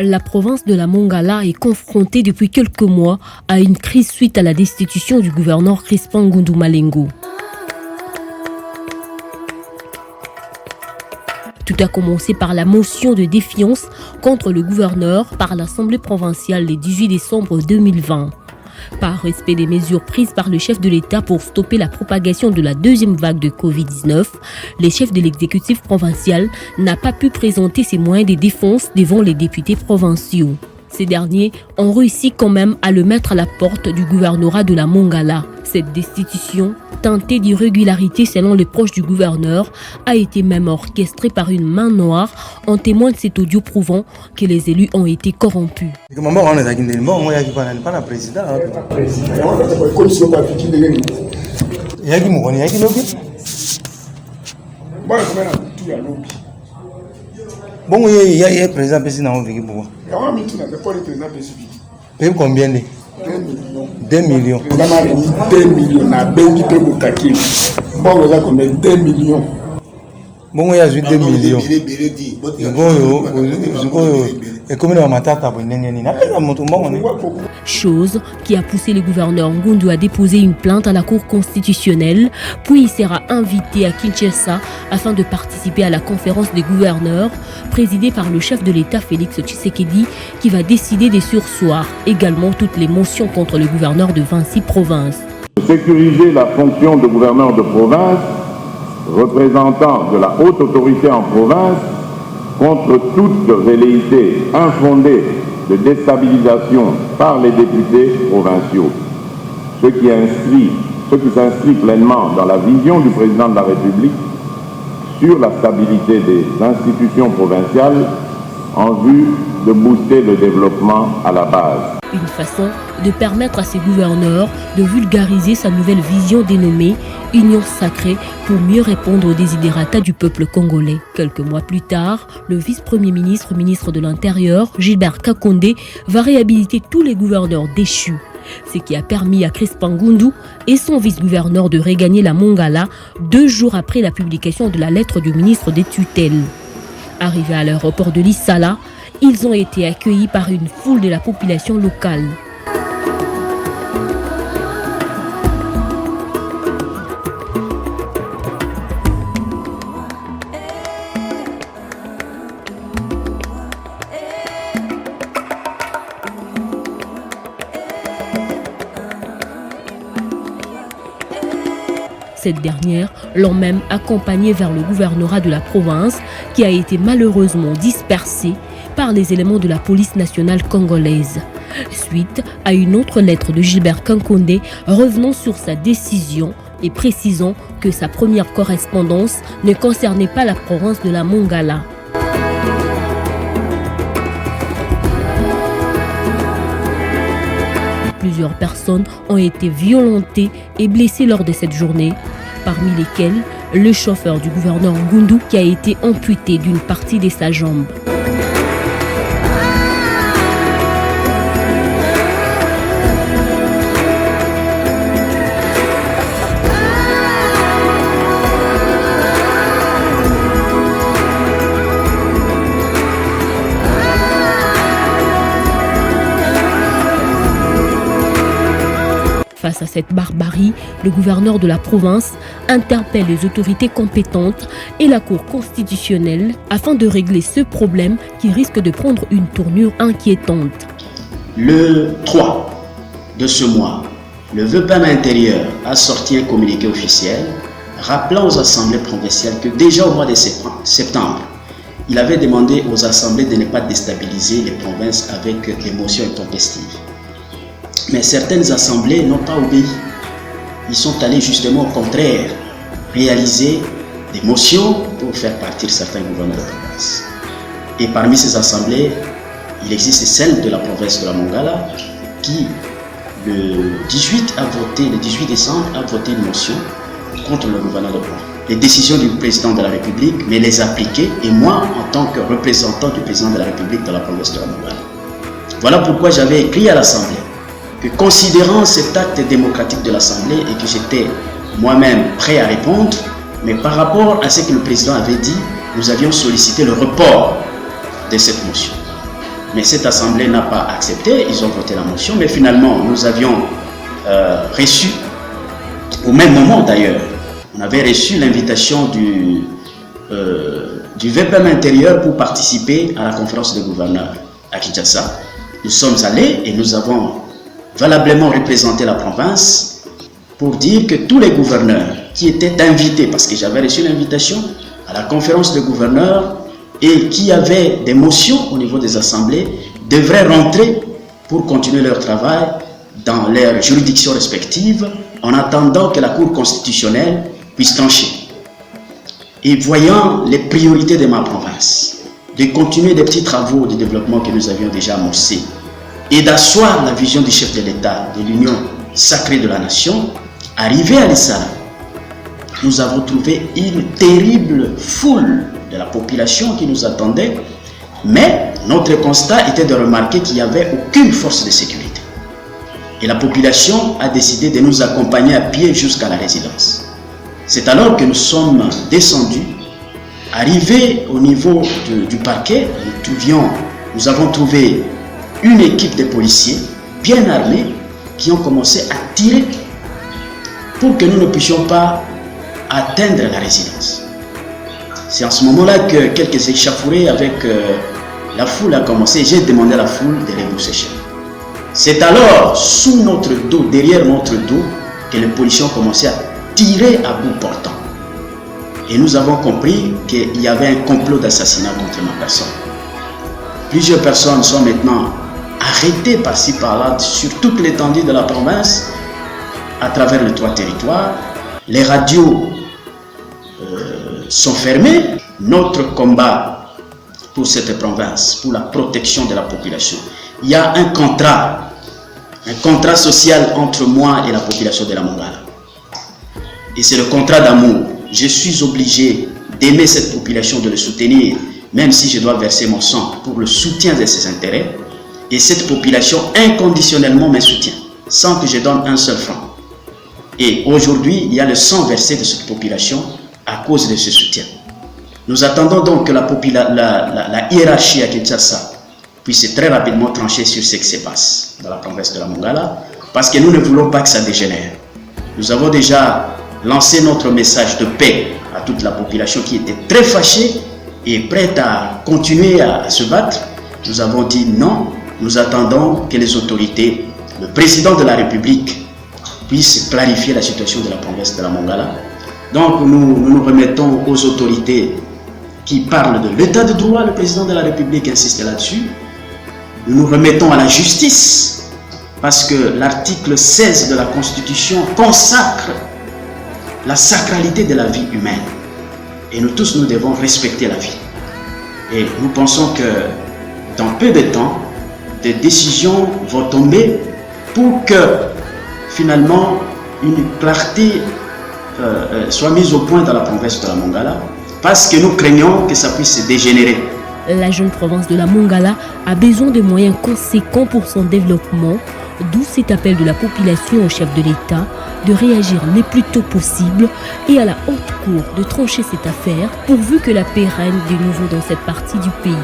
La province de la Mongala est confrontée depuis quelques mois à une crise suite à la destitution du gouverneur Crispin Ngundu Malengo. Tout a commencé par la motion de défiance contre le gouverneur par l'Assemblée provinciale le 18 décembre 2020. Par respect des mesures prises par le chef de l'État pour stopper la propagation de la deuxième vague de Covid-19, les chefs de l'exécutif provincial n'ont pas pu présenter ses moyens de défense devant les députés provinciaux. Ces derniers ont réussi quand même à le mettre à la porte du gouvernorat de la Mongala. Cette destitution, teintée d'irrégularité selon les proches du gouverneur, a été même orchestrée par une main noire. En témoigne cet audio prouvant que les élus ont été corrompus. Bon, il y a président qui n'a pas vécu pour moi. Paye combien de 2 millions. 2 millions. Bon, il y a 2 millions. Chose qui a poussé le gouverneur Ngundu à déposer une plainte à la Cour constitutionnelle, puis il sera invité à Kinshasa afin de participer à la conférence des gouverneurs présidée par le chef de l'État Félix Tshisekedi qui va décider des sursoirs, également toutes les motions contre le gouverneur de 26 provinces. Sécuriser la fonction de gouverneur de province, représentant de la haute autorité en province, contre toute velléité infondée de déstabilisation par les députés provinciaux, ce qui s'inscrit pleinement dans la vision du président de la République sur la stabilité des institutions provinciales en vue de booster le développement à la base. Une façon de permettre à ses gouverneurs de vulgariser sa nouvelle vision dénommée Union sacrée pour mieux répondre aux desiderata du peuple congolais. Quelques mois plus tard, le vice-premier ministre, ministre de l'Intérieur, Gilbert Kakonde, va réhabiliter tous les gouverneurs déchus. Ce qui a permis à Crispin Ngundu et son vice-gouverneur de regagner la Mongala 2 jours après la publication de la lettre du ministre des tutelles. Arrivés à l'aéroport de Lissala, ils ont été accueillis par une foule de la population locale. Cette dernière l'ont même accompagné vers le gouvernorat de la province qui a été malheureusement dispersé par les éléments de la police nationale congolaise. Suite à une autre lettre de Gilbert Kakonde revenant sur sa décision et précisant que sa première correspondance ne concernait pas la province de la Mongala. Plusieurs personnes ont été violentées et blessées lors de cette journée, parmi lesquelles le chauffeur du gouverneur Ngundu qui a été amputé d'une partie de sa jambe. Face à cette barbarie, le gouverneur de la province interpelle les autorités compétentes et la Cour constitutionnelle afin de régler ce problème qui risque de prendre une tournure inquiétante. Le 3 de ce mois, le VPM intérieur a sorti un communiqué officiel rappelant aux assemblées provinciales que déjà au mois de septembre, il avait demandé aux assemblées de ne pas déstabiliser les provinces avec des motions intempestives. Mais certaines assemblées n'ont pas obéi. Ils sont allés justement au contraire réaliser des motions pour faire partir certains gouverneurs de province. Et parmi ces assemblées, il existe celle de la province de la Mongala qui, le 18 décembre, a voté une motion contre le gouverneur de province. Les décisions du président de la République, mais les appliquer, et moi, en tant que représentant du président de la République dans la province de la Mongala. Voilà pourquoi j'avais écrit à l'Assemblée que considérant cet acte démocratique de l'Assemblée et que j'étais moi-même prêt à répondre, mais par rapport à ce que le président avait dit, nous avions sollicité le report de cette motion. Mais cette assemblée n'a pas accepté, ils ont voté la motion, mais finalement nous avions reçu, au même moment d'ailleurs, on avait reçu l'invitation du VPM intérieur pour participer à la conférence des gouverneurs à Kinshasa. Nous sommes allés et nous avons valablement représenté la province pour dire que tous les gouverneurs qui étaient invités, parce que j'avais reçu l'invitation à la conférence des gouverneurs et qui avaient des motions au niveau des assemblées, devraient rentrer pour continuer leur travail dans leurs juridictions respectives en attendant que la Cour constitutionnelle puisse trancher. Et voyant les priorités de ma province, de continuer des petits travaux de développement que nous avions déjà amorcés et d'asseoir la vision du chef de l'État, de l'union sacrée de la nation, arrivé à l'Essala, nous avons trouvé une terrible foule de la population qui nous attendait, mais notre constat était de remarquer qu'il n'y avait aucune force de sécurité. Et la population a décidé de nous accompagner à pied jusqu'à la résidence. C'est alors que nous sommes descendus, arrivés au niveau du parquet, nous avons trouvé une équipe de policiers bien armés qui ont commencé à tirer pour que nous ne puissions pas atteindre la résidence. C'est en ce moment-là que quelques échauffourées avec la foule a commencé. J'ai demandé à la foule de rebrousser chemin. C'est alors, sous notre dos, derrière notre dos, que les policiers ont commencé à tirer à bout portant. Et nous avons compris qu'il y avait un complot d'assassinat contre ma personne. Plusieurs personnes sont maintenant arrêtées par-ci par-là sur toute l'étendue de la province, à travers les 3 territoires. Les radios sont fermées. Notre combat pour cette province, pour la protection de la population, il y a un contrat social entre moi et la population de la Mongala. Et c'est le contrat d'amour. Je suis obligé d'aimer cette population, de le soutenir, même si je dois verser mon sang pour le soutien de ses intérêts. Et cette population inconditionnellement me soutient, sans que je donne un seul franc. Et aujourd'hui, il y a le sang versé de cette population à cause de ce soutien. Nous attendons donc que la hiérarchie à Kinshasa puisse très rapidement trancher sur ce qui se passe dans la province de la Mongala, parce que nous ne voulons pas que ça dégénère. Nous avons déjà lancé notre message de paix à toute la population qui était très fâchée et prête à continuer à se battre. Nous avons dit non, nous attendons que les autorités, le président de la République, puisse clarifier la situation de la province de la Mongala. Donc nous remettons aux autorités qui parlent de l'état de droit, le président de la République insiste là-dessus. Nous remettons à la justice, parce que l'article 16 de la Constitution consacre la sacralité de la vie humaine. Et nous tous, nous devons respecter la vie. Et nous pensons que dans peu de temps, des décisions vont tomber pour que finalement une clarté soit mise au point dans la province de la Mongala, parce que nous craignons que ça puisse se dégénérer. La jeune province de la Mongala a besoin de moyens conséquents pour son développement, d'où cet appel de la population au chef de l'État de réagir le plus tôt possible et à la haute cour de trancher cette affaire pourvu que la paix règne de nouveau dans cette partie du pays.